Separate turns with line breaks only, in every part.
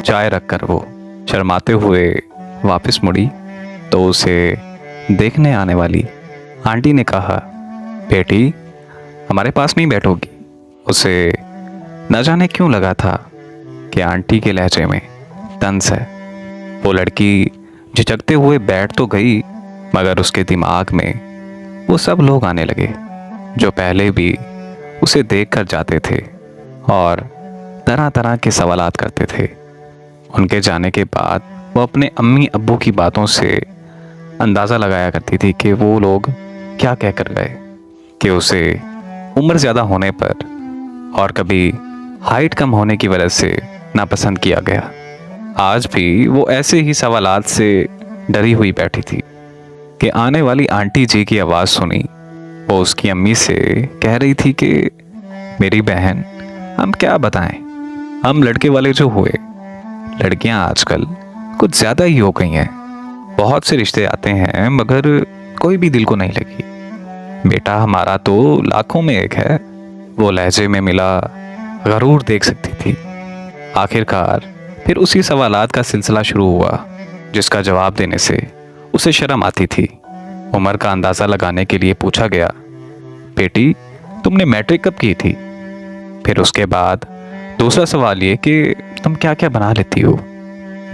चाय रखकर वो शर्माते हुए वापस मुड़ी तो उसे देखने आने वाली आंटी ने कहा, बेटी हमारे पास नहीं बैठोगी। उसे न जाने क्यों लगा था कि आंटी के लहजे में तंज है। वो लड़की झिझकते हुए बैठ तो गई, मगर उसके दिमाग में वो सब लोग आने लगे जो पहले भी उसे देख कर जाते थे और तरह तरह के सवालात करते थे। उनके जाने के बाद वो अपने अम्मी अब्बू की बातों से अंदाज़ा लगाया करती थी कि वो लोग क्या कह कर गए कि उसे उम्र ज़्यादा होने पर और कभी हाइट कम होने की वजह से नापसंद किया गया। आज भी वो ऐसे ही सवालात से डरी हुई बैठी थी कि आने वाली आंटी जी की आवाज़ सुनी। वो उसकी अम्मी से कह रही थी कि मेरी बहन, हम क्या बताएं, हम लड़के वाले जो हुए, लड़कियां आजकल कुछ ज़्यादा ही हो गई हैं। बहुत से रिश्ते आते हैं मगर कोई भी दिल को नहीं लगी। बेटा हमारा तो लाखों में एक है। वो लहजे में मिला गरूर देख सकती थी। आखिरकार फिर उसी सवालात का सिलसिला शुरू हुआ जिसका जवाब देने से उसे शर्म आती थी। उम्र का अंदाज़ा लगाने के लिए पूछा गया, बेटी तुमने मैट्रिक कब की थी? फिर उसके बाद दूसरा सवाल ये कि तुम क्या क्या बना लेती हो?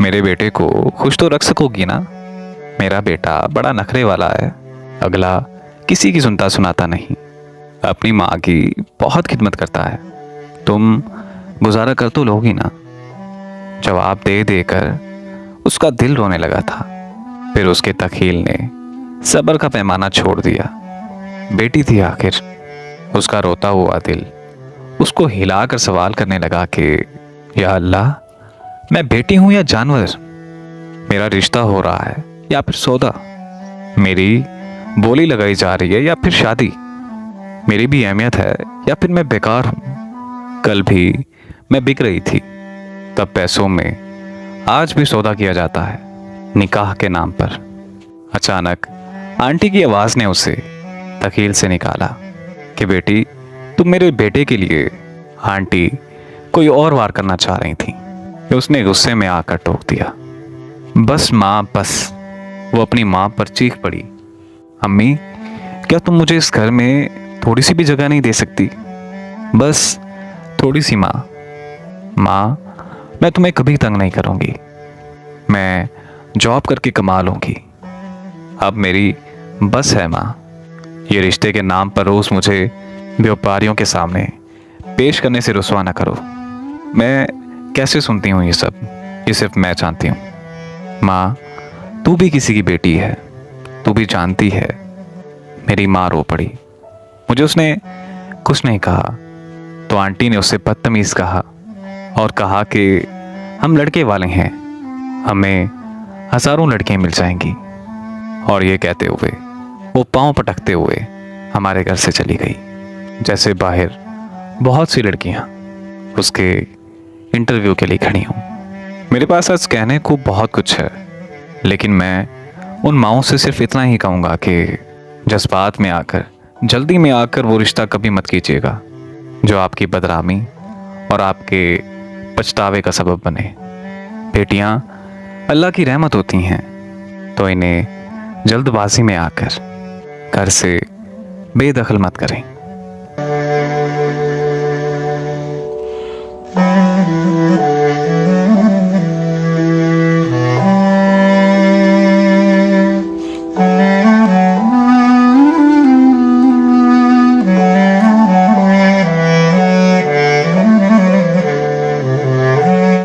मेरे बेटे को खुश तो रख सकोगी ना? मेरा बेटा बड़ा नखरे वाला है, अगला किसी की सुनता सुनाता नहीं, अपनी माँ की बहुत खिदमत करता है। तुम गुजारा कर तो लोगी ना? जवाब दे देकर उसका दिल रोने लगा था। फिर उसके तखील ने सब्र का पैमाना छोड़ दिया। बेटी थी आखिर। उसका रोता हुआ दिल उसको हिलाकर सवाल करने लगा कि या अल्लाह, मैं बेटी हूं या जानवर? मेरा रिश्ता हो रहा है या फिर सौदा? मेरी बोली लगाई जा रही है या फिर शादी? मेरी भी अहमियत है या फिर मैं बेकार हूं? कल भी मैं बिक रही थी, तब पैसों में आज भी सौदा किया जाता है निकाह के नाम पर। अचानक आंटी की आवाज़ ने उसे तकील से निकाला कि बेटी तुम मेरे बेटे के लिए। आंटी कोई और वार करना चाह रही थी कि उसने गुस्से में आकर टोक दिया, बस माँ बस। वो अपनी माँ पर चीख पड़ी, अम्मी क्या तुम मुझे इस घर में थोड़ी सी भी जगह नहीं दे सकती? बस थोड़ी सी माँ। माँ मैं तुम्हें कभी तंग नहीं करूँगी, मैं जॉब करके कमा लूँगी। अब मेरी बस है माँ। ये रिश्ते के नाम पर रोज़ मुझे व्यापारियों के सामने पेश करने से रुसवा न करो। मैं कैसे सुनती हूँ ये सब, ये सिर्फ मैं जानती हूँ। माँ तू भी किसी की बेटी है, तू भी जानती है। मेरी माँ रो पड़ी। मुझे उसने कुछ नहीं कहा तो आंटी ने उससे बदतमीज़ कहा और कहा कि हम लड़के वाले हैं, हमें हज़ारों लड़कियां मिल जाएंगी। और ये कहते हुए वो पांव पटकते हुए हमारे घर से चली गई, जैसे बाहर बहुत सी लड़कियां उसके इंटरव्यू के लिए खड़ी हों। मेरे पास आज कहने को बहुत कुछ है, लेकिन मैं उन माँओं से सिर्फ इतना ही कहूँगा कि जज्बात में आकर, जल्दी में आकर वो रिश्ता कभी मत कीजिएगा जो आपकी बदनामी और आपके पछतावे का सबब बने। बेटियां अल्लाह की रहमत होती हैं, तो इन्हें जल्दबाजी में आकर घर से बेदखल मत करें।